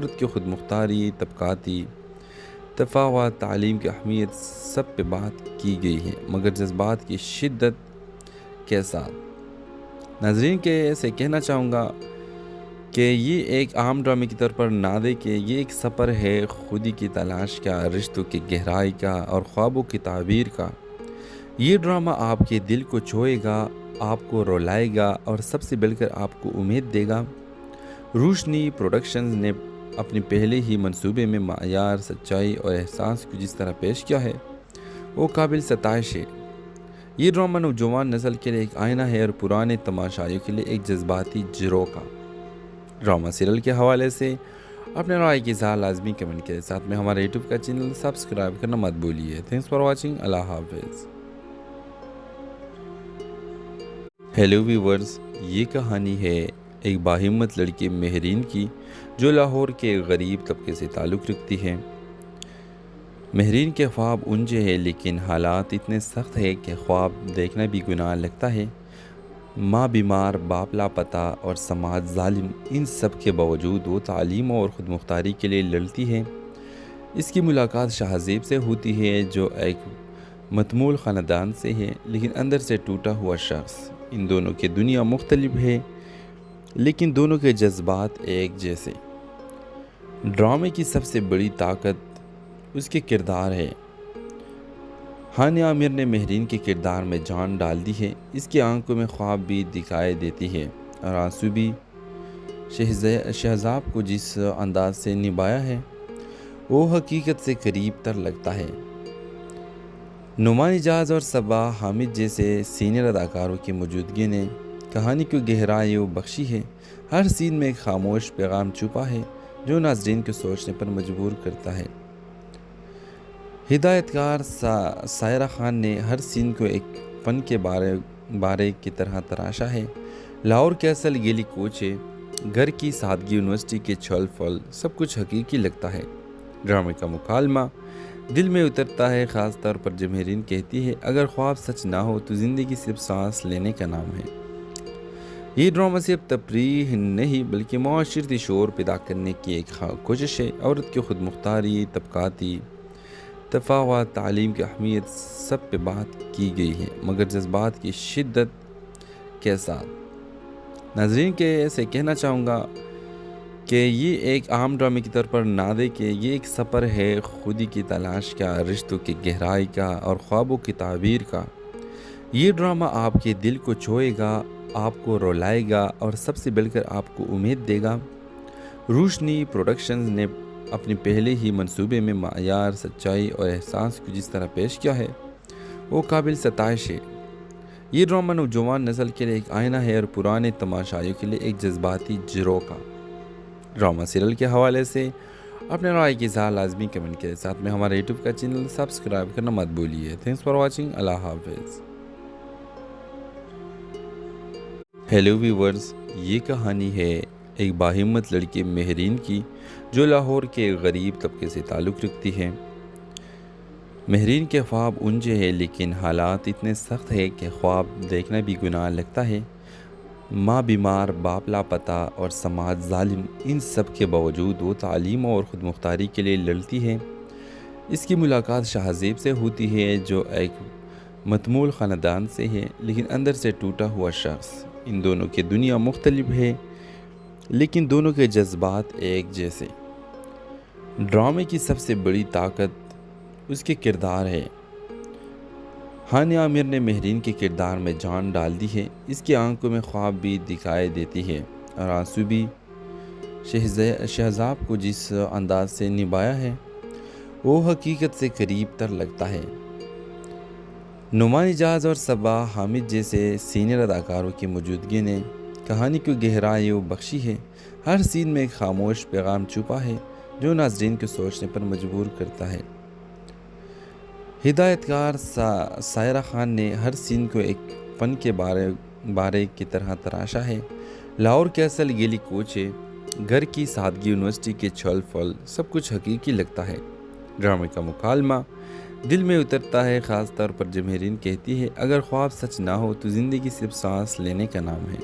عورت کی خود مختاری، طبقاتی تفاوت، تعلیم کی اہمیت سب پہ بات کی گئی ہے، مگر جذبات کی شدت کے ساتھ۔ ناظرین کے ایسے کہنا چاہوں گا کہ یہ ایک عام ڈرامے کی طور پر نہ دے کہ یہ ایک سفر ہے خودی کی تلاش کا، رشتوں کی گہرائی کا اور خوابوں کی تعبیر کا۔ یہ ڈرامہ آپ کے دل کو چھوئے گا، آپ کو رولائے گا اور سب سے بڑھ کر آپ کو امید دے گا۔ روشنی پروڈکشنز نے اپنے پہلے ہی منصوبے میں معیار، سچائی اور احساس کو جس طرح پیش کیا ہے وہ قابل ستائش ہے۔ یہ ڈرامہ نوجوان نسل کے لیے ایک آئینہ ہے اور پرانے تماشائیوں کے لیے ایک جذباتی جھروک کا۔ ڈرامہ سیریل کے حوالے سے اپنے رائے کی اظہار لازمی کمنٹ کے ساتھ میں ہمارے یوٹیوب کا چینل سبسکرائب کرنا مت بھولیے۔ Thanks for watching. اللہ حافظ۔ ہیلو ویورز، یہ کہانی ہے ایک باہمت لڑکی مہرین کی جو لاہور کے غریب طبقے سے تعلق رکھتی ہے۔ مہرین کے خواب اونچے ہیں لیکن حالات اتنے سخت ہیں کہ خواب دیکھنا بھی گناہ لگتا ہے۔ ماں بیمار، باپ لاپتہ اور سماج ظالم، ان سب کے باوجود وہ تعلیم اور خود مختاری کے لیے لڑتی ہے۔ اس کی ملاقات شاہ زیب سے ہوتی ہے جو ایک متمول خاندان سے ہے لیکن اندر سے ٹوٹا ہوا شخص۔ ان دونوں کی دنیا مختلف ہے لیکن دونوں کے جذبات ایک جیسے۔ ڈرامے کی سب سے بڑی طاقت اس کے کردار ہے۔ ہانیہ عامر نے مہرین کے کردار میں جان ڈال دی ہے۔ اس کی آنکھوں میں خواب بھی دکھائی دیتی ہے اور آنسو بھی۔ شہزاب کو جس انداز سے نبھایا ہے وہ حقیقت سے قریب تر لگتا ہے۔ نعمان اجاز اور صبا حامد جیسے سینئر اداکاروں کی موجودگی نے کہانی کو گہرائی بخشی ہے۔ ہر سین میں ایک خاموش پیغام چھپا ہے جو ناظرین کو سوچنے پر مجبور کرتا ہے۔ ہدایت کار سائرہ خان نے ہر سین کو ایک فن کے بارے کی طرح تراشا ہے۔ لاہور کے اصل گیلی کوچے، گھر کی سادگی، یونیورسٹی کے چھل پھل، سب کچھ حقیقی لگتا ہے۔ ڈرامے کا مکالمہ دل میں اترتا ہے، خاص طور پر جب مہرین کہتی ہے اگر خواب سچ نہ ہو تو زندگی صرف سانس لینے کا نام ہے۔ یہ ڈرامہ صرف تفریح نہیں بلکہ معاشرتی شعور پیدا کرنے کی ایک کوشش ہے۔ عورت کی خود مختاری، طبقاتی تفاوت، تعلیم کی اہمیت سب پہ بات کی گئی ہے، مگر جذبات کی شدت کے ساتھ۔ ناظرین کے ایسے کہنا چاہوں گا کہ یہ ایک عام ڈرامے کی طور پر نہ دے کہ یہ ایک سفر ہے خودی کی تلاش کا، رشتوں کی گہرائی کا اور خوابوں کی تعبیر کا۔ یہ ڈرامہ آپ کے دل کو چھوئے گا، آپ کو رولائے گا اور سب سے بڑھ کر آپ کو امید دے گا۔ روشنی پروڈکشنز نے اپنے پہلے ہی منصوبے میں معیار، سچائی اور احساس کو جس طرح پیش کیا ہے وہ قابل ستائش ہے۔ یہ ڈرامہ نوجوان نسل کے لیے ایک آئینہ ہے اور پرانے تماشائیوں کے لیے ایک جذباتی جھروک کا۔ ڈرامہ سیریل کے حوالے سے اپنے رائے کی اظہار لازمی کمنٹ کے ساتھ میں ہمارے یوٹیوب کا چینل سبسکرائب کرنا مت بھولیے۔ Thanks for watching. اللہ حافظ۔ ہیلو ویورز، یہ کہانی ہے ایک باہمت لڑکی مہرین کی جو لاہور کے غریب طبقے سے تعلق رکھتی ہے۔ مہرین کے خواب اونچے ہیں لیکن حالات اتنے سخت ہیں کہ خواب دیکھنا بھی گناہ لگتا ہے۔ ماں بیمار، باپ لاپتہ اور سماج ظالم، ان سب کے باوجود وہ تعلیم اور خود مختاری کے لیے لڑتی ہے۔ اس کی ملاقات شاہ زیب سے ہوتی ہے جو ایک متمول خاندان سے ہے لیکن اندر سے ٹوٹا ہوا شخص۔ ان دونوں کی دنیا مختلف ہے لیکن دونوں کے جذبات ایک جیسے۔ ڈرامے کی سب سے بڑی طاقت اس کے کردار ہے۔ ہانیہ عامر نے مہرین کے کردار میں جان ڈال دی ہے۔ اس کی آنکھوں میں خواب بھی دکھائی دیتی ہے اور آنسو بھی۔ شہزاب کو جس انداز سے نبھایا ہے وہ حقیقت سے قریب تر لگتا ہے۔ نعمان اجاز اور صبا حامد جیسے سینئر اداکاروں کی موجودگی نے کہانی کو گہرائی بخشی ہے۔ ہر سین میں ایک خاموش پیغام چھپا ہے جو ناظرین کو سوچنے پر مجبور کرتا ہے۔ ہدایت کار سائرہ خان نے ہر سین کو ایک فن کے بارے کی طرح تراشا ہے۔ لاہور کے اصل گیلی کوچے، گھر کی سادگی، یونیورسٹی کے چھل پھل، سب کچھ حقیقی لگتا ہے۔ ڈرامے کا مکالمہ دل میں اترتا ہے، خاص طور پر جب مہرین کہتی ہے اگر خواب سچ نہ ہو تو زندگی صرف سانس لینے کا نام ہے۔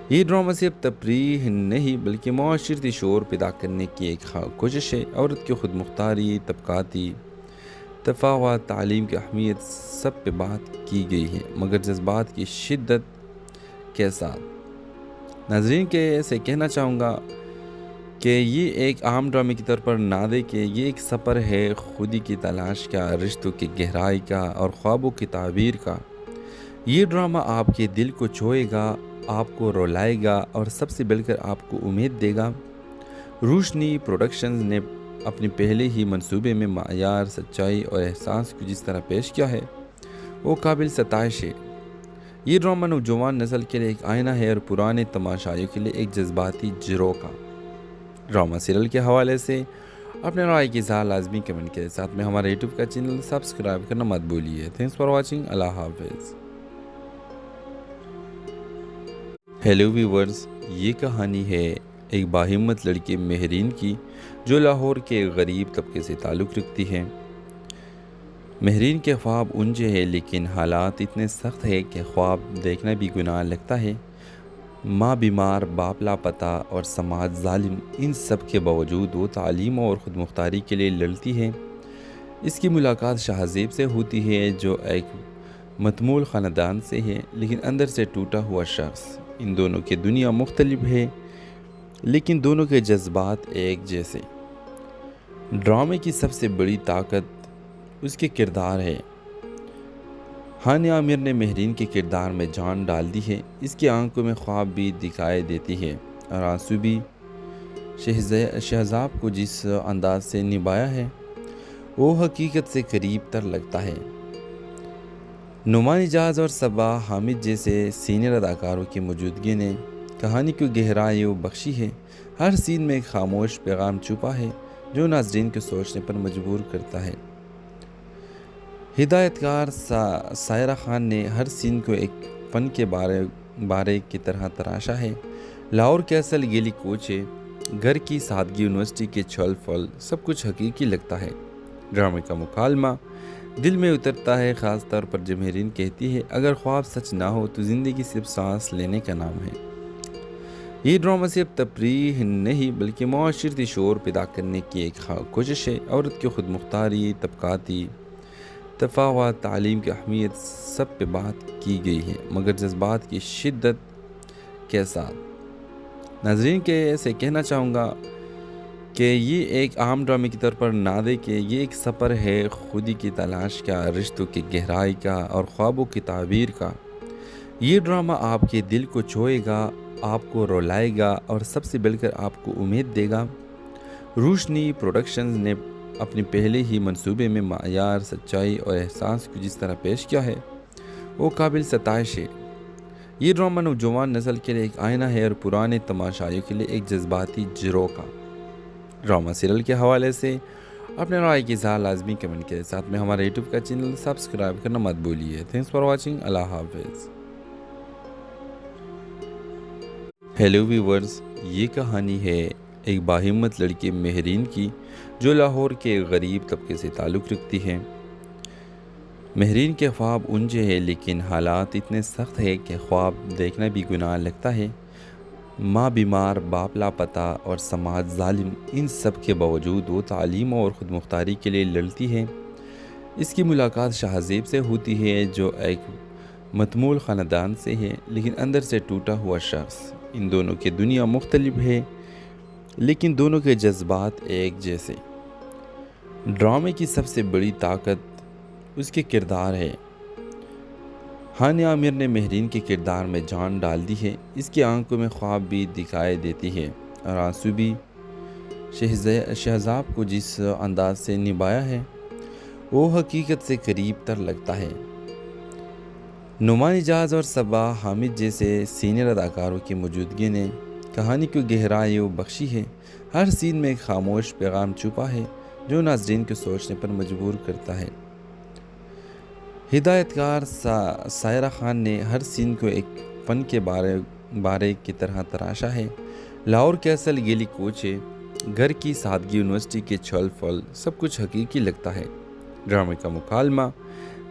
یہ ڈرامہ صرف تفریح نہیں بلکہ معاشرتی شعور پیدا کرنے کی ایک کوشش ہے۔ عورت کی خود مختاری، طبقاتی تفاوت، تعلیم کی اہمیت سب پہ بات کی گئی ہے، مگر جذبات کی شدت کے ساتھ۔ ناظرین کے ایسے کہنا چاہوں گا کہ یہ ایک عام ڈرامے کی طور پر نہ دیکھیں، یہ ایک سفر ہے خودی کی تلاش کا، رشتوں کی گہرائی کا اور خوابوں کی تعبیر کا۔ یہ ڈرامہ آپ کے دل کو چھوئے گا، آپ کو رولائے گا اور سب سے بڑھ کر آپ کو امید دے گا۔ روشنی پروڈکشنز نے اپنے پہلے ہی منصوبے میں معیار، سچائی اور احساس کو جس طرح پیش کیا ہے وہ قابل ستائش ہے۔ یہ ڈرامہ نوجوان نسل کے لیے ایک آئینہ ہے اور پرانے تماشائیوں کے لیے ایک جذباتی جھروک کا۔ ڈرامہ سیریل کے حوالے سے اپنے رائے کی اظہار لازمی کمنٹ کے ساتھ میں ہمارے یوٹیوب کا چینل سبسکرائب کرنا مت بھولیے۔ Thanks for watching. اللہ حافظ۔ ہیلو ویورز، یہ کہانی ہے ایک باہمت لڑکی مہرین کی جو لاہور کے غریب طبقے سے تعلق رکھتی ہے۔ مہرین کے خواب اونچے ہیں لیکن حالات اتنے سخت ہیں کہ خواب دیکھنا بھی گناہ لگتا ہے۔ ماں بیمار، باپ لاپتہ اور سماج ظالم، ان سب کے باوجود وہ تعلیم اور خود مختاری کے لیے لڑتی ہے۔ اس کی ملاقات شاہزیب سے ہوتی ہے جو ایک متمول خاندان سے ہے لیکن اندر سے ٹوٹا ہوا شخص۔ ان دونوں کی دنیا مختلف ہے لیکن دونوں کے جذبات ایک جیسے۔ ڈرامے کی سب سے بڑی طاقت اس کے کردار ہے۔ ہانیہ عامر نے مہرین کے کردار میں جان ڈال دی ہے۔ اس کی آنکھوں میں خواب بھی دکھائی دیتی ہے اور آنسو بھی۔ شہزاب کو جس انداز سے نبھایا ہے وہ حقیقت سے قریب تر لگتا ہے۔ نعمان اجاز اور صبا حامد جیسے سینئر اداکاروں کی موجودگی نے کہانی کو گہرائی بخشی ہے۔ ہر سین میں ایک خاموش پیغام چھپا ہے جو ناظرین کو سوچنے پر مجبور کرتا ہے۔ ہدایت کار سائرہ خان نے ہر سین کو ایک فن کے بارے کی طرح تراشا ہے۔ لاہور کے اصل گیلی کوچے، گھر کی سادگی، یونیورسٹی کے چھل پھل، سب کچھ حقیقی لگتا ہے۔ ڈرامے کا مکالمہ دل میں اترتا ہے، خاص طور پر جب مہرین کہتی ہے اگر خواب سچ نہ ہو تو زندگی صرف سانس لینے کا نام ہے۔ یہ ڈرامہ صرف تفریح نہیں بلکہ معاشرتی شعور پیدا کرنے کی ایک کوشش ہے۔ عورت کی خود مختاری، طبقاتی تفاوت، تعلیم کی اہمیت سب پہ بات کی گئی ہے، مگر جذبات کی شدت کے ساتھ۔ ناظرین کے ایسے کہنا چاہوں گا کہ یہ ایک عام ڈرامے کی طور پر نہ دیکھیں، یہ ایک سفر ہے خودی کی تلاش کا، رشتوں کی گہرائی کا اور خوابوں کی تعبیر کا۔ یہ ڈرامہ آپ کے دل کو چھوئے گا، آپ کو رولائے گا اور سب سے بڑھ کر آپ کو امید دے گا۔ روشنی پروڈکشنز نے اپنے پہلے ہی منصوبے میں معیار، سچائی اور احساس کو جس طرح پیش کیا ہے وہ قابل ستائش ہے۔ یہ ڈرامہ نوجوان نسل کے لیے ایک آئینہ ہے اور پرانے تماشائیوں کے لیے ایک جذباتی جھروک کا۔ ڈرامہ سیریل کے حوالے سے اپنے رائے کی اظہار لازمی کمنٹ کے ساتھ میں ہمارے یوٹیوب کا چینل سبسکرائب کرنا مت بھولیے۔ Thanks for watching. اللہ حافظ۔ ہیلو ویورز، یہ کہانی ہے ایک باہمت لڑکی مہرین کی جو لاہور کے غریب طبقے سے تعلق رکھتی ہے۔ مہرین کے خواب اونچے ہیں لیکن حالات اتنے سخت ہیں کہ خواب دیکھنا بھی گناہ لگتا ہے۔ ماں بیمار، باپ لاپتہ اور سماج ظالم، ان سب کے باوجود وہ تعلیم اور خود مختاری کے لیے لڑتی ہے۔ اس کی ملاقات شاہزیب سے ہوتی ہے جو ایک متمول خاندان سے ہے لیکن اندر سے ٹوٹا ہوا شخص۔ ان دونوں کی دنیا مختلف ہے لیکن دونوں کے جذبات ایک جیسے۔ ڈرامے کی سب سے بڑی طاقت اس کے کردار ہے۔ ہانیہ عامر نے مہرین کے کردار میں جان ڈال دی ہے۔ اس کی آنکھوں میں خواب بھی دکھائی دیتی ہے اور آنسو بھی۔ شہزاب کو جس انداز سے نبھایا ہے وہ حقیقت سے قریب تر لگتا ہے۔ نعمان اجاز اور صبا حامد جیسے سینئر اداکاروں کی موجودگی نے کہانی کو گہرائی بخشی ہے۔ ہر سین میں ایک خاموش پیغام چھپا ہے جو ناظرین کو سوچنے پر مجبور کرتا ہے۔ ہدایت کار سائرہ خان نے ہر سین کو ایک فن کے بارے کی طرح تراشا ہے۔ لاہور کے اصل گیلی کوچے، گھر کی سادگی، یونیورسٹی کے چھل پھل، سب کچھ حقیقی لگتا ہے۔ ڈرامے کا مکالمہ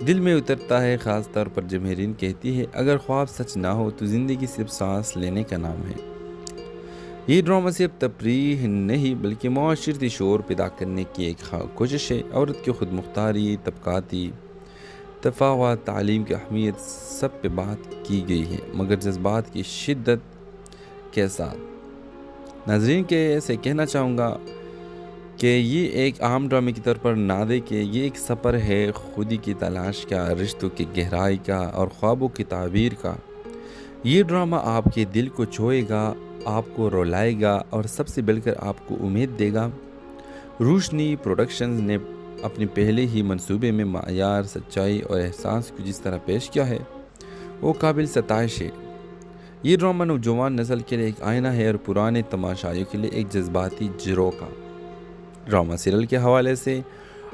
دل میں اترتا ہے، خاص طور پر جب مہرین کہتی ہے اگر خواب سچ نہ ہو تو زندگی صرف سانس لینے کا نام ہے۔ یہ ڈرامہ صرف تفریح نہیں بلکہ معاشرتی شعور پیدا کرنے کی ایک کوشش ہے۔ عورت کی خود مختاری، طبقاتی تفاوت، تعلیم کی اہمیت، سب پہ بات کی گئی ہے، مگر جذبات کی شدت کے ساتھ۔ ناظرین کے ایسے کہنا چاہوں گا کہ یہ ایک عام ڈرامے کی طور پر نہ دیکھیں، یہ ایک سفر ہے خودی کی تلاش کا، رشتوں کی گہرائی کا اور خوابوں کی تعبیر کا۔ یہ ڈرامہ آپ کے دل کو چھوئے گا، آپ کو رولائے گا اور سب سے بڑھ کر آپ کو امید دے گا۔ روشنی پروڈکشنز نے اپنے پہلے ہی منصوبے میں معیار، سچائی اور احساس کو جس طرح پیش کیا ہے وہ قابل ستائش ہے۔ یہ ڈرامہ نوجوان نسل کے لیے ایک آئینہ ہے اور پرانے تماشائیوں کے لیے ایک جذباتی جھروک کا۔ ڈرامہ سیریل کے حوالے سے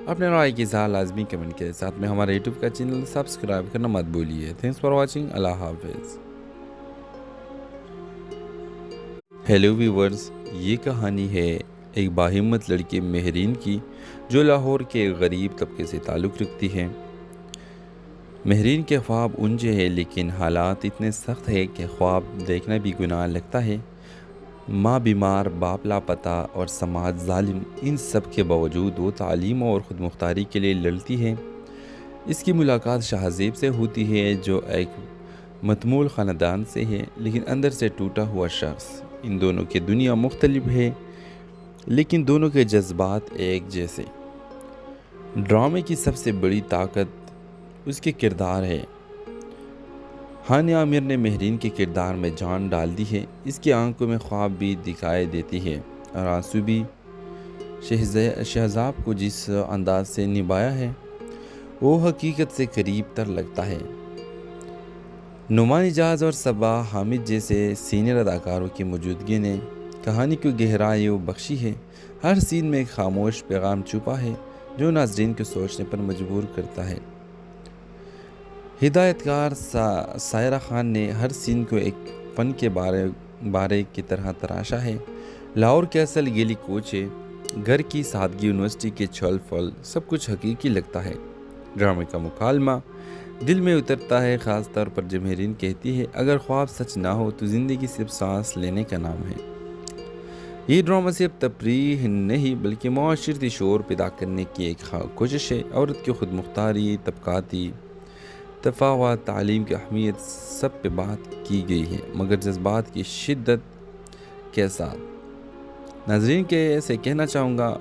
اپنے رائے کی اظہار لازمی کمنٹ کے ساتھ میں ہمارے یوٹیوب کا چینل سبسکرائب کرنا مت بھولیے۔ Thanks for watching. اللہ حافظ۔ ہیلو ویورز، یہ کہانی ہے ایک باہمت لڑکی مہرین کی جو لاہور کے غریب طبقے سے تعلق رکھتی ہے۔ مہرین کے خواب اونچے ہیں لیکن حالات اتنے سخت ہیں کہ خواب دیکھنا بھی گناہ لگتا ہے۔ ماں بیمار، باپ لاپتہ اور سماج ظالم، ان سب کے باوجود وہ تعلیم اور خود مختاری کے لیے لڑتی ہے۔ اس کی ملاقات شہزیب سے ہوتی ہے جو ایک متمول خاندان سے ہے لیکن اندر سے ٹوٹا ہوا شخص۔ ان دونوں کی دنیا مختلف ہے لیکن دونوں کے جذبات ایک جیسے۔ ڈرامے کی سب سے بڑی طاقت اس کے کردار ہے۔ ہانیہ عامر نے مہرین کے کردار میں جان ڈال دی ہے۔ اس کی آنکھوں میں خواب بھی دکھائی دیتی ہے اور آنسو بھی۔ شہزاب کو جس انداز سے نبھایا ہے وہ حقیقت سے قریب تر لگتا ہے۔ نعمان اجاز اور صبا حامد جیسے سینئر اداکاروں کی موجودگی نے کہانی کو گہرائی بخشی ہے۔ ہر سین میں ایک خاموش پیغام چھپا ہے جو ناظرین کو سوچنے پر مجبور کرتا ہے۔ ہدایت کار سائرہ خان نے ہر سین کو ایک فن کے بارے کی طرح تراشا ہے۔ لاہور کے اصل گلی کوچے، گھر کی سادگی، یونیورسٹی کے چھل پھل، سب کچھ حقیقی لگتا ہے۔ ڈرامے کا مکالمہ دل میں اترتا ہے، خاص طور پر جب مہرین کہتی ہے اگر خواب سچ نہ ہو تو زندگی صرف سانس لینے کا نام ہے۔ یہ ڈرامہ صرف تفریح نہیں بلکہ معاشرتی شعور پیدا کرنے کی ایک کوشش ہے۔ عورت کی خود مختاری، طبقاتی تفاوت، تعلیم کی اہمیت، سب پہ بات کی گئی ہے، مگر جذبات کی شدت کے ساتھ۔ ناظرین کے ایسے کہنا چاہوں گا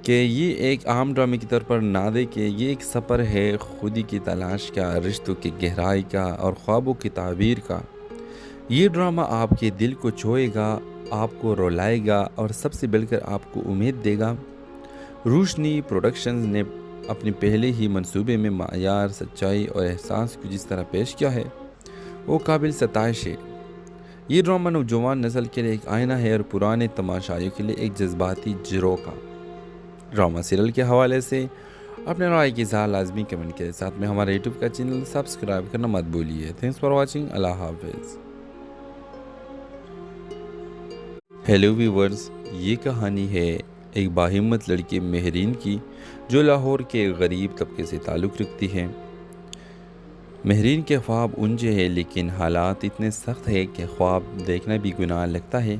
کہ یہ ایک عام ڈرامے کی طور پر نہ دیکھیں، یہ ایک سفر ہے خودی کی تلاش کا، رشتوں کی گہرائی کا اور خوابوں کی تعبیر کا۔ یہ ڈرامہ آپ کے دل کو چھوئے گا، آپ کو رولائے گا اور سب سے بڑھ کر آپ کو امید دے گا۔ روشنی پروڈکشنز نے اپنے پہلے ہی منصوبے میں معیار، سچائی اور احساس کو جس طرح پیش کیا ہے وہ قابل ستائش ہے۔ یہ ڈرامہ نوجوان نسل کے لیے ایک آئینہ ہے اور پرانے تماشائیوں کے لیے ایک جذباتی جھروک کا۔ ڈرامہ سیریل کے حوالے سے اپنے رائے کی اظہار لازمی کمنٹ کے ساتھ میں ہمارے یوٹیوب کا چینل سبسکرائب کرنا مت بھولیے۔ Thanks for watching. اللہ حافظ۔ ہیلو ویورز، یہ کہانی ہے ایک باہمت لڑکی مہرین کی جو لاہور کے غریب طبقے سے تعلق رکھتی ہے۔ مہرین کے خواب اونچے ہیں لیکن حالات اتنے سخت ہیں کہ خواب دیکھنا بھی گناہ لگتا ہے۔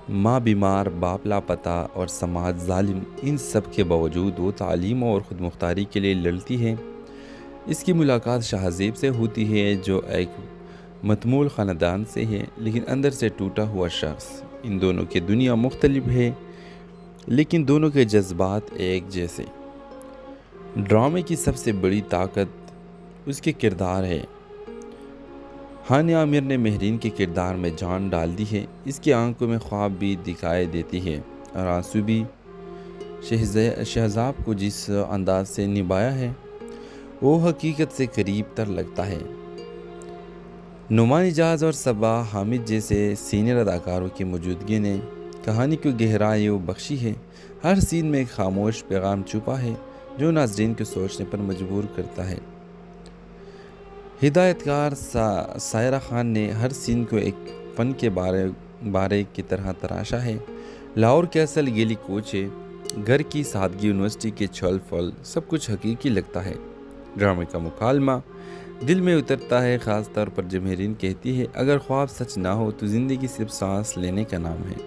ماں بیمار، باپ لاپتہ اور سماج ظالم، ان سب کے باوجود وہ تعلیم اور خود مختاری کے لیے لڑتی ہے۔ اس کی ملاقات شہزیب سے ہوتی ہے جو ایک متمول خاندان سے ہے لیکن اندر سے ٹوٹا ہوا شخص۔ ان دونوں کی دنیا مختلف ہے لیکن دونوں کے جذبات ایک جیسے۔ ڈرامے کی سب سے بڑی طاقت اس کے کردار ہے۔ ہانیہ عامر نے مہرین کے کردار میں جان ڈال دی ہے۔ اس کی آنکھوں میں خواب بھی دکھائی دیتی ہے اور آنسو بھی۔ شہزاب کو جس انداز سے نبھایا ہے وہ حقیقت سے قریب تر لگتا ہے۔ نعمان اجاز اور صبا حامد جیسے سینئر اداکاروں کی موجودگی نے کہانی کو گہرائی بخشی ہے۔ ہر سین میں ایک خاموش پیغام چھپا ہے جو ناظرین کو سوچنے پر مجبور کرتا ہے۔ ہدایت کار سائرہ خان نے ہر سین کو ایک فن کے بارے کی طرح تراشا ہے۔ لاہور کے اصل گلی کوچے، گھر کی سادگی، یونیورسٹی کے چھل پھل، سب کچھ حقیقی لگتا ہے۔ ڈرامے کا مکالمہ دل میں اترتا ہے، خاص طور پر جب مہرین کہتی ہے اگر خواب سچ نہ ہو تو زندگی صرف سانس لینے کا نام ہے۔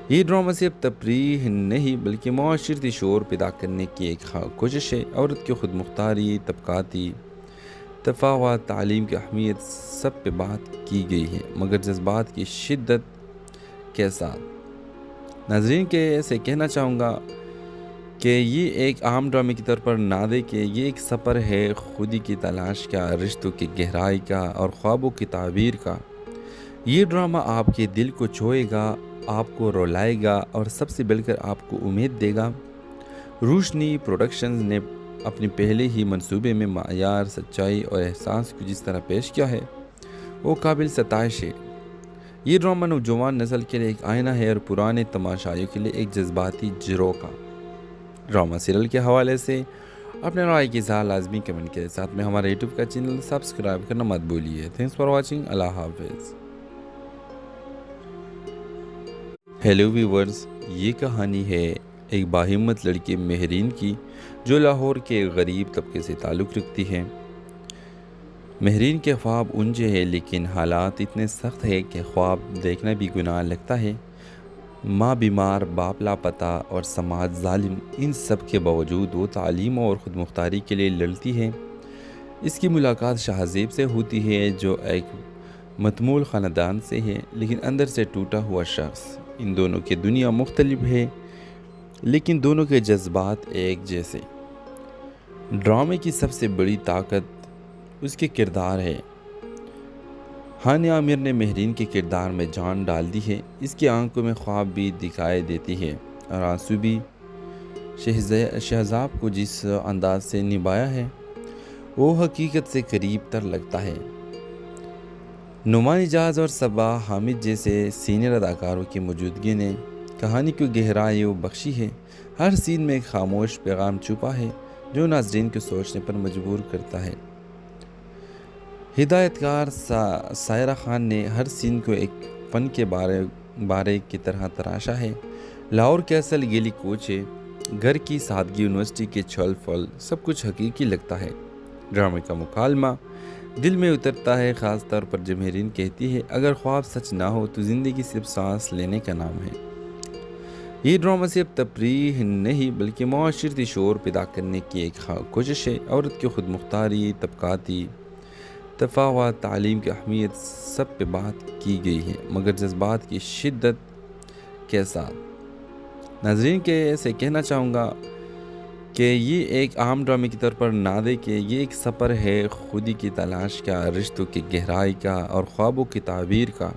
یہ ڈرامہ صرف تفریح نہیں بلکہ معاشرتی شعور پیدا کرنے کی ایک کوشش ہے۔ عورت کی خود مختاری، طبقاتی تفاوت، تعلیم کی اہمیت سب پہ بات کی گئی ہے، مگر جذبات کی شدت کے ساتھ۔ ناظرین کے ایسے کہنا چاہوں گا کہ یہ ایک عام ڈرامے کے طور پر نہ دیکھیں، یہ ایک سفر ہے خودی کی تلاش کا، رشتوں کی گہرائی کا اور خوابوں کی تعبیر کا۔ یہ ڈرامہ آپ کے دل کو چھوئے گا، آپ کو رولائے گا اور سب سے بڑھ کر آپ کو امید دے گا۔ روشنی پروڈکشنز نے اپنے پہلے ہی منصوبے میں معیار، سچائی اور احساس کو جس طرح پیش کیا ہے وہ قابل ستائش ہے۔ یہ ڈرامہ نوجوان نسل کے لیے ایک آئینہ ہے اور پرانے تماشائیوں کے لیے ایک جذباتی جھروکا کا۔ ڈرامہ سیریل کے حوالے سے اپنے رائے کی اظہار لازمی کمنٹ کے ساتھ میں ہمارے یوٹیوب کا چینل سبسکرائب کرنا مت بھولیے۔ Thanks for watching. اللہ حافظ۔ ہیلو ویورز، یہ کہانی ہے ایک باہمت لڑکی مہرین کی جو لاہور کے غریب طبقے سے تعلق رکھتی ہے۔ مہرین کے خواب اونچے ہیں لیکن حالات اتنے سخت ہیں کہ خواب دیکھنا بھی گناہ لگتا ہے۔ ماں بیمار، باپ لاپتہ اور سماج ظالم، ان سب کے باوجود وہ تعلیم اور خود مختاری کے لیے لڑتی ہے۔ اس کی ملاقات شہزیب سے ہوتی ہے جو ایک متمول خاندان سے ہے لیکن اندر سے ٹوٹا ہوا شخص۔ ان دونوں کی دنیا مختلف ہے لیکن دونوں کے جذبات ایک جیسے۔ ڈرامے کی سب سے بڑی طاقت اس کے کردار ہے۔ ہانیہ عامر نے مہرین کے کردار میں جان ڈال دی ہے۔ اس کی آنکھوں میں خواب بھی دکھائی دیتی ہے اور آنسو بھی۔ شہزاب کو جس انداز سے نبھایا ہے وہ حقیقت سے قریب تر لگتا ہے۔ نعمان اجاز اور صبا حامد جیسے سینئر اداکاروں کی موجودگی نے کہانی کو گہرائی بخشی ہے۔ ہر سین میں ایک خاموش پیغام چھپا ہے جو ناظرین کو سوچنے پر مجبور کرتا ہے۔ ہدایت کار سائرہ خان نے ہر سین کو ایک فن کے بارے کی طرح تراشا ہے۔ لاہور کے اصل گلی کوچے، گھر کی سادگی، یونیورسٹی کے چھل پھل، سب کچھ حقیقی لگتا ہے۔ ڈرامے کا مکالمہ دل میں اترتا ہے، خاص طور پر جب مہرین کہتی ہے اگر خواب سچ نہ ہو تو زندگی صرف سانس لینے کا نام ہے۔ یہ ڈرامہ صرف تفریح نہیں بلکہ معاشرتی شعور پیدا کرنے کی ایک کوشش ہے۔ عورت کی خود مختاری، طبقاتی تفاوت، تعلیم کی اہمیت سب پہ بات کی گئی ہے، مگر جذبات کی شدت کے ساتھ۔ ناظرین کے ایسے کہنا چاہوں گا کہ یہ ایک عام ڈرامے کے طور پر نہ دیکھیں، یہ ایک سفر ہے خودی کی تلاش کا، رشتوں کی گہرائی کا اور خوابوں کی تعبیر کا۔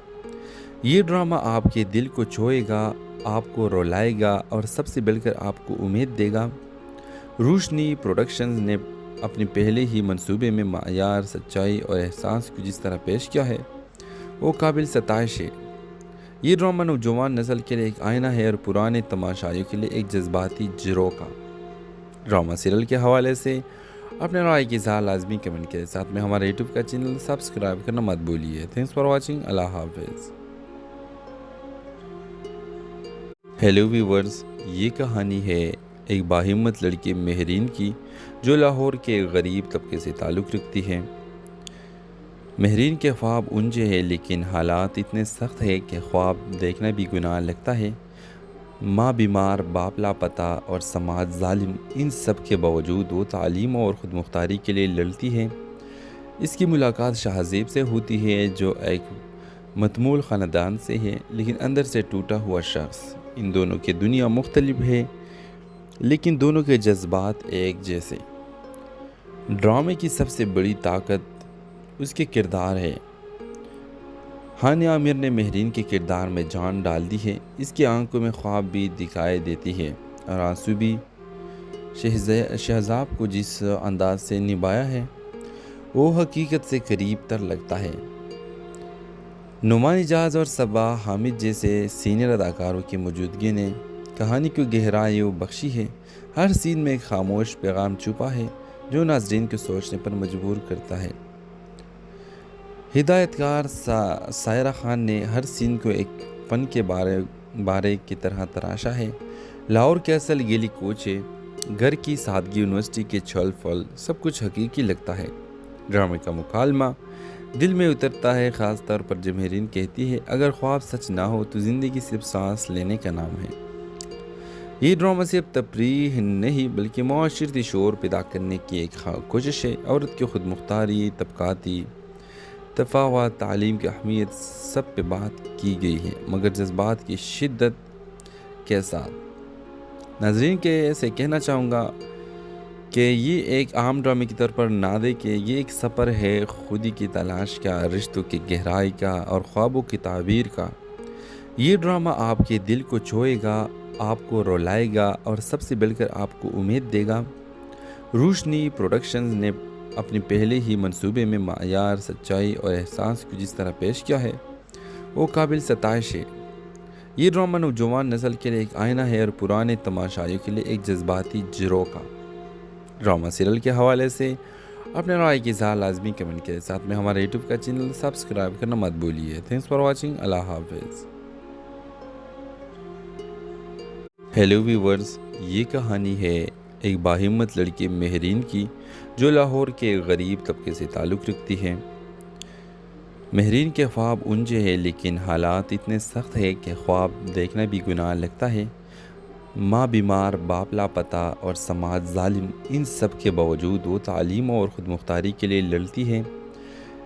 یہ ڈرامہ آپ کے دل کو چھوئے گا، آپ کو رولائے گا اور سب سے بڑھ کر آپ کو امید دے گا۔ روشنی پروڈکشنز نے اپنے پہلے ہی منصوبے میں معیار، سچائی اور احساس کو جس طرح پیش کیا ہے وہ قابل ستائش ہے۔ یہ ڈرامہ نوجوان نسل کے لیے ایک آئینہ ہے اور پرانے تماشائیوں کے لیے ایک جذباتی جھروکا کا۔ ڈرامہ سیریل کے حوالے سے اپنے رائے کی اظہار لازمی کمنٹ کے ساتھ میں ہمارے یوٹیوب کا چینل سبسکرائب کرنا مت بھولیے۔ Thanks for watching. اللہ حافظ۔ ہیلو ویورز، یہ کہانی ہے ایک باہمت لڑکی مہرین کی جو لاہور کے غریب طبقے سے تعلق رکھتی ہے۔ مہرین کے خواب اونچے ہیں لیکن حالات اتنے سخت ہیں کہ خواب دیکھنا بھی گناہ لگتا ہے۔ ماں بیمار، باپ لاپتہ اور سماج ظالم، ان سب کے باوجود وہ تعلیم اور خود مختاری کے لیے لڑتی ہے۔ اس کی ملاقات شہزیب سے ہوتی ہے جو ایک متمول خاندان سے ہے لیکن اندر سے ٹوٹا ہوا شخص۔ ان دونوں کی دنیا مختلف ہے لیکن دونوں کے جذبات ایک جیسے۔ ڈرامے کی سب سے بڑی طاقت اس کے کردار ہے۔ ہانیہ عامر نے مہرین کے کردار میں جان ڈال دی ہے۔ اس کی آنکھوں میں خواب بھی دکھائی دیتی ہے اور آنسو بھی۔ شہزاب کو جس انداز سے نبھایا ہے وہ حقیقت سے قریب تر لگتا ہے۔ نعمان اجاز اور صبا حامد جیسے سینئر اداکاروں کی موجودگی نے کہانی کو گہرائی بخشی ہے۔ ہر سین میں ایک خاموش پیغام چھپا ہے جو ناظرین کو سوچنے پر مجبور کرتا ہے۔ ہدایت کار سائرہ خان نے ہر سین کو ایک فن کے بارے کی طرح تراشا ہے۔ لاہور کے اصل گلی کوچے، گھر کی سادگی، یونیورسٹی کے چھل پھل، سب کچھ حقیقی لگتا ہے۔ ڈرامے کا مکالمہ دل میں اترتا ہے، خاص طور پر جب مہرین کہتی ہے اگر خواب سچ نہ ہو تو زندگی صرف سانس لینے کا نام ہے۔ یہ ڈرامہ صرف تفریح نہیں بلکہ معاشرتی شعور پیدا کرنے کی ایک کوشش ہے۔ عورت کی خود مختاری، طبقاتی تفاوت، تعلیم کی اہمیت، سب پہ بات کی گئی ہے، مگر جذبات کی شدت کے ساتھ۔ ناظرین کے ایسے کہنا چاہوں گا کہ یہ ایک عام ڈرامے کی طور پر نہ دیکھیں، یہ ایک سفر ہے خودی کی تلاش کا، رشتوں کی گہرائی کا اور خوابوں کی تعبیر کا۔ یہ ڈرامہ آپ کے دل کو چھوئے گا، آپ کو رولائے گا اور سب سے بڑھ کر آپ کو امید دے گا۔ روشنی پروڈکشنز نے اپنے پہلے ہی منصوبے میں معیار، سچائی اور احساس کو جس طرح پیش کیا ہے وہ قابل ستائش ہے۔ یہ ڈرامہ نوجوان نسل کے لیے ایک آئینہ ہے اور پرانے تماشائیوں کے لیے ایک جذباتی جھروکا۔ ڈرامہ سیریل کے حوالے سے اپنے رائے کی اظہار لازمی کمنٹ کے ساتھ میں ہمارے یوٹیوب کا چینل سبسکرائب کرنا مت بھولیے۔ Thanks for watching. اللہ حافظ۔ ہیلو ویورز، یہ کہانی ہے ایک باہمت لڑکی مہرین کی جو لاہور کے غریب طبقے سے تعلق رکھتی ہے۔ مہرین کے خواب اونچے ہیں لیکن حالات اتنے سخت ہیں کہ خواب دیکھنا بھی گناہ لگتا ہے۔ ماں بیمار، باپ لاپتہ اور سماج ظالم، ان سب کے باوجود وہ تعلیم اور خود مختاری کے لیے لڑتی ہے۔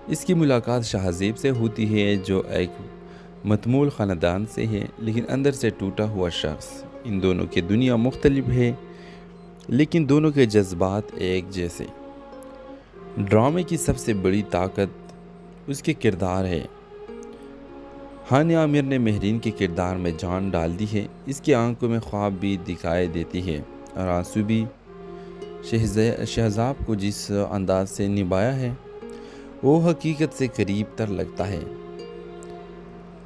اس کی ملاقات شاہزیب سے ہوتی ہے جو ایک متمول خاندان سے ہے لیکن اندر سے ٹوٹا ہوا شخص۔ ان دونوں کی دنیا مختلف ہے لیکن دونوں کے جذبات ایک جیسے۔ ڈرامے کی سب سے بڑی طاقت اس کے کردار ہے۔ ہانیہ عامر نے مہرین کے کردار میں جان ڈال دی ہے۔ اس کی آنکھوں میں خواب بھی دکھائی دیتی ہے اور آنسو بھی۔ شہزاب کو جس انداز سے نبھایا ہے وہ حقیقت سے قریب تر لگتا ہے۔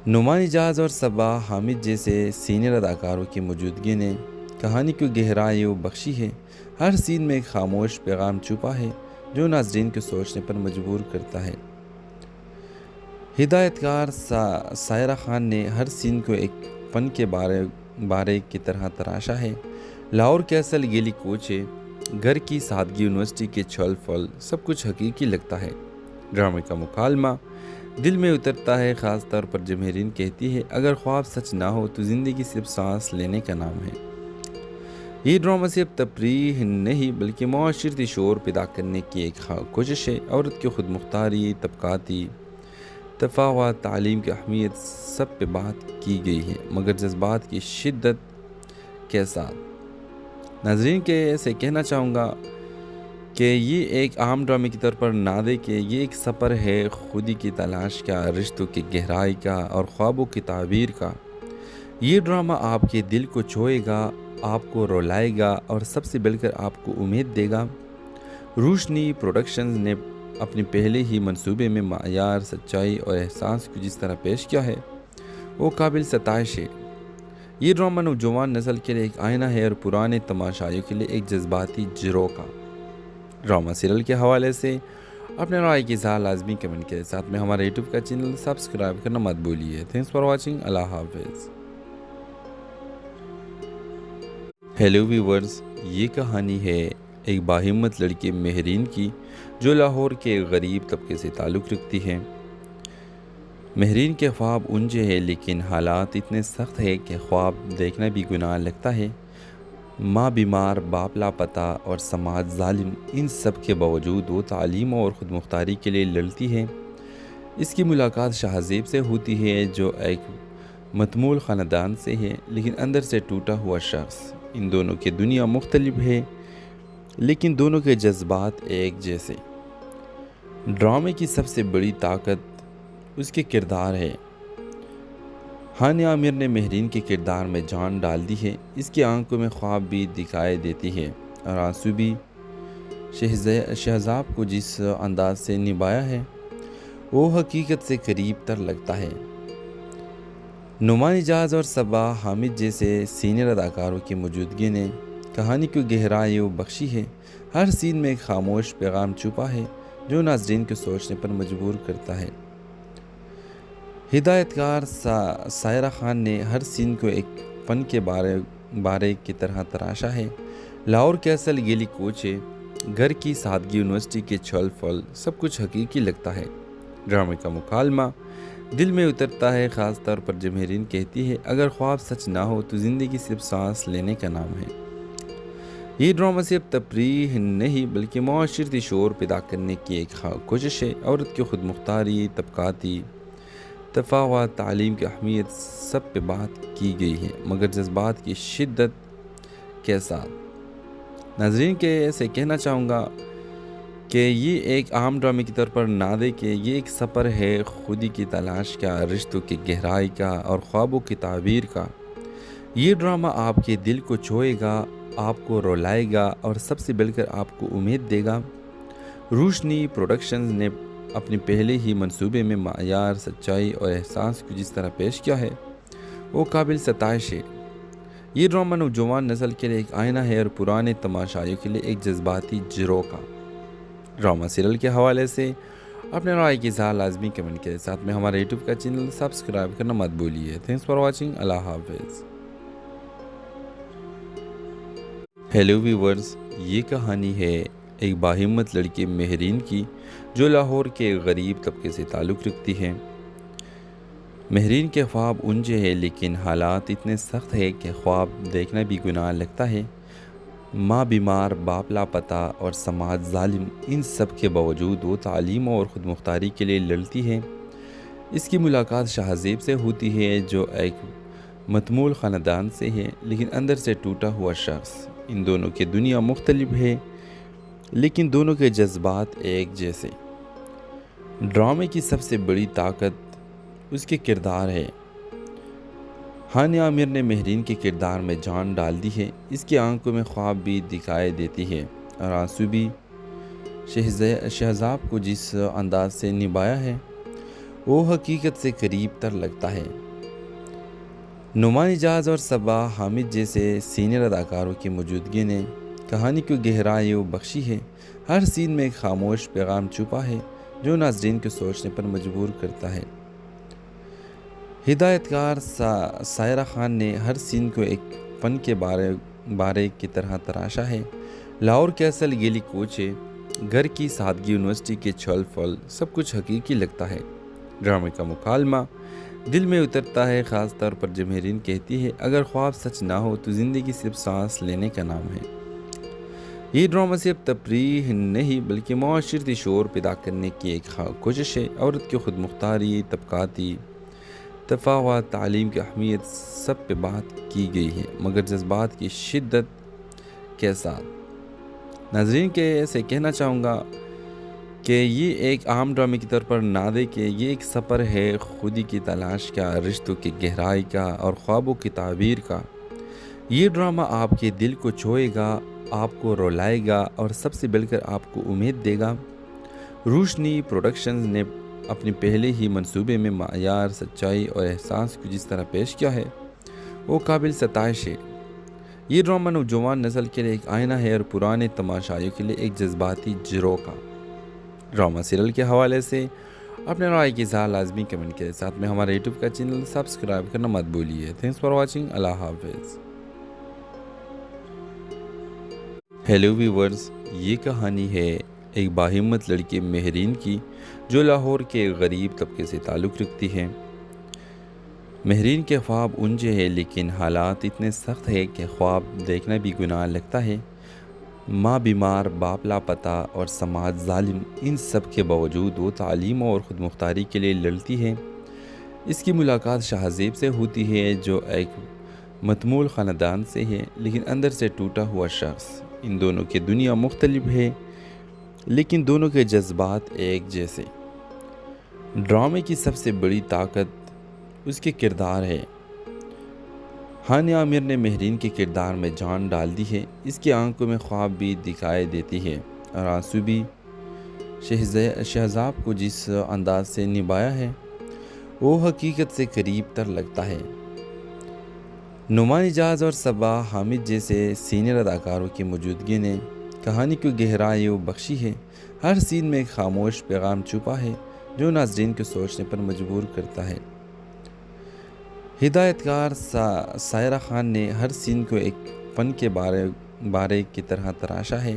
نعمان اجاز اور صبا حامد جیسے سینئر اداکاروں کی موجودگی نے کہانی کو گہرائی بخشی ہے۔ ہر سین میں ایک خاموش پیغام چھپا ہے جو ناظرین کو سوچنے پر مجبور کرتا ہے۔ ہدایت کار سائرہ خان نے ہر سین کو ایک فن کے بارے کی طرح تراشا ہے۔ لاہور کے اصل گیلی کوچے، گھر کی سادگی، یونیورسٹی کے چھل پھل، سب کچھ حقیقی لگتا ہے۔ ڈرامے کا مکالمہ دل میں اترتا ہے، خاص طور پر جب مہرین کہتی ہے اگر خواب سچ نہ ہو تو زندگی صرف سانس لینے کا نام ہے۔ یہ ڈرامہ صرف تفریح نہیں بلکہ معاشرتی شعور پیدا کرنے کی ایک کوشش ہے۔ عورت کی خود مختاری، طبقاتی تفاوت، تعلیم کی اہمیت، سب پہ بات کی گئی ہے، مگر جذبات کی شدت کے ساتھ۔ ناظرین کے ایسے کہنا چاہوں گا کہ یہ ایک عام ڈرامے کی طور پر نہ دیکھیں، یہ ایک سفر ہے خودی کی تلاش کا، رشتوں کی گہرائی کا اور خوابوں کی تعبیر کا۔ یہ ڈرامہ آپ کے دل کو چھوئے گا، آپ کو رولائے گا اور سب سے بڑھ کر آپ کو امید دے گا۔ روشنی پروڈکشنز نے اپنے پہلے ہی منصوبے میں معیار، سچائی اور احساس کو جس طرح پیش کیا ہے وہ قابل ستائش ہے۔ یہ ڈرامہ نوجوان نسل کے لیے ایک آئینہ ہے اور پرانے تماشائیوں کے لیے ایک جذباتی جھروکا۔ ڈرامہ سیریل کے حوالے سے اپنے رائے کی اظہار لازمی کمنٹ کے ساتھ میں ہمارے یوٹیوب کا چینل سبسکرائب کرنا مت بھولیے۔ Thanks for watching. اللہ حافظ۔ ہیلو ویورز، یہ کہانی ہے ایک باہمت لڑکی مہرین کی جو لاہور کے غریب طبقے سے تعلق رکھتی ہے۔ مہرین کے خواب اونچے ہیں لیکن حالات اتنے سخت ہیں کہ خواب دیکھنا بھی گناہ لگتا ہے۔ ماں بیمار، باپ لاپتہ اور سماج ظالم، ان سب کے باوجود وہ تعلیم اور خود مختاری کے لیے لڑتی ہے۔ اس کی ملاقات شاہزیب سے ہوتی ہے جو ایک متمول خاندان سے ہے لیکن اندر سے ٹوٹا ہوا شخص۔ ان دونوں کی دنیا مختلف ہے لیکن دونوں کے جذبات ایک جیسے۔ ڈرامے کی سب سے بڑی طاقت اس کے کردار ہے۔ ہانیہ عامر نے مہرین کے کردار میں جان ڈال دی ہے۔ اس کی آنکھوں میں خواب بھی دکھائی دیتی ہے اور آنسو بھی۔ شہزاب کو جس انداز سے نبھایا ہے وہ حقیقت سے قریب تر لگتا ہے۔ نعمان اجاز اور صبا حامد جیسے سینئر اداکاروں کی موجودگی نے کہانی کو گہرائی بخشی ہے۔ ہر سین میں ایک خاموش پیغام چھپا ہے جو ناظرین کو سوچنے پر مجبور کرتا ہے۔ ہدایت کار سائرہ خان نے ہر سین کو ایک فن کے بارے کی طرح تراشا ہے۔ لاہور کیسل گیلی کوچے گھر کی سادگی یونیورسٹی کے چھل پھل سب کچھ حقیقی لگتا ہے۔ ڈرامے کا مکالمہ دل میں اترتا ہے، خاص طور پر جب مہرین کہتی ہے اگر خواب سچ نہ ہو تو زندگی صرف سانس لینے کا نام ہے۔ یہ ڈرامہ صرف تفریح نہیں بلکہ معاشرتی شعور پیدا کرنے کی ایک کوشش ہے۔ عورت کی خود مختاری، طبقاتی تفاوت، تعلیم کی اہمیت سب پہ بات کی گئی ہے، مگر جذبات کی شدت کے ساتھ۔ ناظرین کے ایسے کہنا چاہوں گا کہ یہ ایک عام ڈرامے کی طور پر نہ دیکھیں، یہ ایک سفر ہے خودی کی تلاش کا، رشتوں کی گہرائی کا اور خوابوں کی تعبیر کا۔ یہ ڈرامہ آپ کے دل کو چھوئے گا، آپ کو رولائے گا اور سب سے بڑھ کر آپ کو امید دے گا۔ روشنی پروڈکشنز نے اپنے پہلے ہی منصوبے میں معیار، سچائی اور احساس کو جس طرح پیش کیا ہے وہ قابل ستائش ہے۔ یہ ڈرامہ نوجوان نسل کے لیے ایک آئینہ ہے اور پرانے تماشائیوں کے لیے ایک جذباتی جھروکا۔ ڈرامہ سیریل کے حوالے سے اپنے رائے کی اظہار لازمی کمنٹ کے ساتھ میں ہمارے یوٹیوب کا چینل سبسکرائب کرنا مت بھولیے۔ Thanks for watching. اللہ حافظ۔ ہیلو ویورز، یہ کہانی ہے ایک باہمت لڑکی مہرین کی جو لاہور کے غریب طبقے سے تعلق رکھتی ہے۔ مہرین کے خواب اونچے ہیں لیکن حالات اتنے سخت ہیں کہ خواب دیکھنا بھی گناہ لگتا ہے۔ ماں بیمار، باپ لاپتہ اور سماج ظالم، ان سب کے باوجود وہ تعلیم اور خود مختاری کے لیے لڑتی ہے۔ اس کی ملاقات شاہ زیب سے ہوتی ہے جو ایک متمول خاندان سے ہے لیکن اندر سے ٹوٹا ہوا شخص۔ ان دونوں کی دنیا مختلف ہے لیکن دونوں کے جذبات ایک جیسے۔ ڈرامے کی سب سے بڑی طاقت اس کے کردار ہے۔ ہانیہ عامر نے مہرین کے کردار میں جان ڈال دی ہے۔ اس کی آنکھوں میں خواب بھی دکھائی دیتی ہے اور آنسو بھی۔ شہزاب کو جس انداز سے نبھایا ہے وہ حقیقت سے قریب تر لگتا ہے۔ نعمان اجاز اور صبا حامد جیسے سینئر اداکاروں کی موجودگی نے کہانی کو گہرائی بخشی ہے۔ ہر سین میں ایک خاموش پیغام چھپا ہے جو ناظرین کو سوچنے پر مجبور کرتا ہے۔ ہدایت کار سائرہ خان نے ہر سین کو ایک فن کے بارے کی طرح تراشا ہے۔ لاہور کیسل گیلی کوچے گھر کی سادگی یونیورسٹی کے چھل پھل سب کچھ حقیقی لگتا ہے۔ ڈرامے کا مکالمہ دل میں اترتا ہے، خاص طور پر جب مہرین کہتی ہے اگر خواب سچ نہ ہو تو زندگی صرف سانس لینے کا نام ہے۔ یہ ڈرامہ صرف تفریح نہیں بلکہ معاشرتی شعور پیدا کرنے کی ایک کوشش ہے۔ عورت کی خود مختاری، طبقاتی تفاوت، تعلیم کی اہمیت سب پہ بات کی گئی ہے، مگر جذبات کی شدت کے ساتھ۔ ناظرین کے ایسے کہنا چاہوں گا کہ یہ ایک عام ڈرامے کی طور پر نہ دیکھیں، یہ ایک سفر ہے خودی کی تلاش کا، رشتوں کی گہرائی کا اور خوابوں کی تعبیر کا۔ یہ ڈرامہ آپ کے دل کو چھوئے گا، آپ کو رولائے گا اور سب سے بڑھ کر آپ کو امید دے گا۔ روشنی پروڈکشنز نے اپنے پہلے ہی منصوبے میں معیار، سچائی اور احساس کو جس طرح پیش کیا ہے وہ قابل ستائش ہے۔ یہ ڈرامہ نوجوان نسل کے لیے ایک آئینہ ہے اور پرانے تماشائیوں کے لیے ایک جذباتی جھروکا۔ ڈرامہ سیریل کے حوالے سے اپنے رائے کی اظہار لازمی کمنٹ کے ساتھ میں ہمارے یوٹیوب کا چینل سبسکرائب کرنا مت بھولیے۔ Thanks for watching. اللہ حافظ۔ ہیلو ویورز، یہ کہانی ہے ایک باہمت لڑکی مہرین کی جو لاہور کے غریب طبقے سے تعلق رکھتی ہے۔ مہرین کے خواب اونچے ہیں لیکن حالات اتنے سخت ہیں کہ خواب دیکھنا بھی گناہ لگتا ہے۔ ماں بیمار، باپ لاپتہ اور سماج ظالم، ان سب کے باوجود وہ تعلیم اور خود مختاری کے لیے لڑتی ہے۔ اس کی ملاقات شاہ زیب سے ہوتی ہے جو ایک متمول خاندان سے ہے لیکن اندر سے ٹوٹا ہوا شخص۔ ان دونوں کی دنیا مختلف ہے لیکن دونوں کے جذبات ایک جیسے۔ ڈرامے کی سب سے بڑی طاقت اس کے کردار ہے۔ ہانیہ عامر نے مہرین کے کردار میں جان ڈال دی ہے۔ اس کی آنکھوں میں خواب بھی دکھائی دیتی ہے اور آنسو بھی۔ شہزاب کو جس انداز سے نبھایا ہے وہ حقیقت سے قریب تر لگتا ہے۔ نعمان اجاز اور صبا حامد جیسے سینئر اداکاروں کی موجودگی نے کہانی کو گہرائی بخشی ہے۔ ہر سین میں ایک خاموش پیغام چھپا ہے جو ناظرین کو سوچنے پر مجبور کرتا ہے۔ ہدایت کار سائرہ خان نے ہر سین کو ایک فن کے بارے کی طرح تراشا ہے۔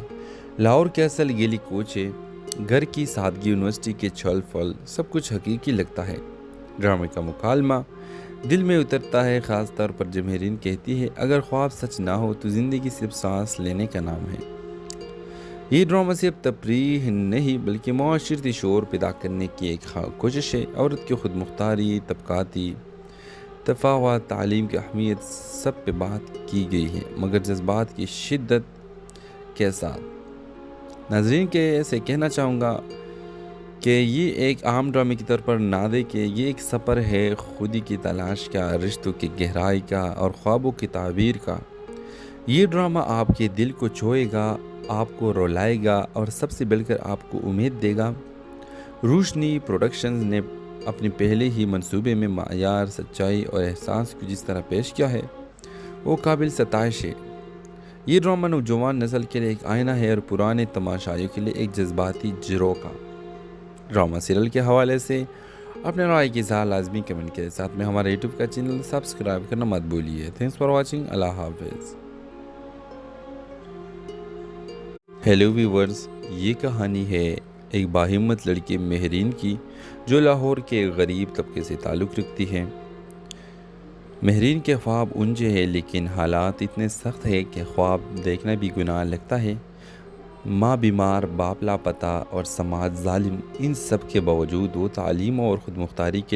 لاہور کے اصل گیلی کوچے، گھر کی سادگی، یونیورسٹی کے چھل پھل، سب کچھ حقیقی لگتا ہے۔ ڈرامے کا مکالمہ دل میں اترتا ہے، خاص طور پر جب مہرین کہتی ہے اگر خواب سچ نہ ہو تو زندگی صرف سانس لینے کا نام ہے۔ یہ ڈرامہ صرف تفریح نہیں بلکہ معاشرتی شعور پیدا کرنے کی ایک کوشش ہے۔ عورت کی خود مختاری، طبقاتی تفاوت، تعلیم کی اہمیت، سب پہ بات کی گئی ہے، مگر جذبات کی شدت کے ساتھ۔ ناظرین کے ایسے کہنا چاہوں گا کہ یہ ایک عام ڈرامے کے طور پر نہ دیکھیں، یہ ایک سفر ہے خودی کی تلاش کا، رشتوں کی گہرائی کا اور خوابوں کی تعبیر کا۔ یہ ڈرامہ آپ کے دل کو چھوئے گا، آپ کو رولائے گا اور سب سے بڑھ کر آپ کو امید دے گا۔ روشنی پروڈکشنز نے اپنے پہلے ہی منصوبے میں معیار، سچائی اور احساس کو جس طرح پیش کیا ہے وہ قابل ستائش ہے۔ یہ ڈرامہ نوجوان نسل کے لیے ایک آئینہ ہے اور پرانے تماشائیوں کے لیے ایک جذباتی جھروکا۔ ڈرامہ سیریل کے حوالے سے اپنے رائے کی اظہار لازمی کمنٹ کے ساتھ میں ہمارے یوٹیوب کا چینل سبسکرائب کرنا مت بھولیے۔ Thanks for watching. اللہ حافظ۔ ہیلو ویورز، یہ کہانی ہے ایک باہمت لڑکی مہرین کی جو لاہور کے غریب طبقے سے تعلق رکھتی ہے۔ مہرین کے خواب اونچے ہیں لیکن حالات اتنے سخت ہیں کہ خواب دیکھنا بھی گناہ لگتا ہے۔ ماں بیمار، باپ لاپتہ اور سماج ظالم، ان سب کے باوجود وہ تعلیم اور خود مختاری کے لیے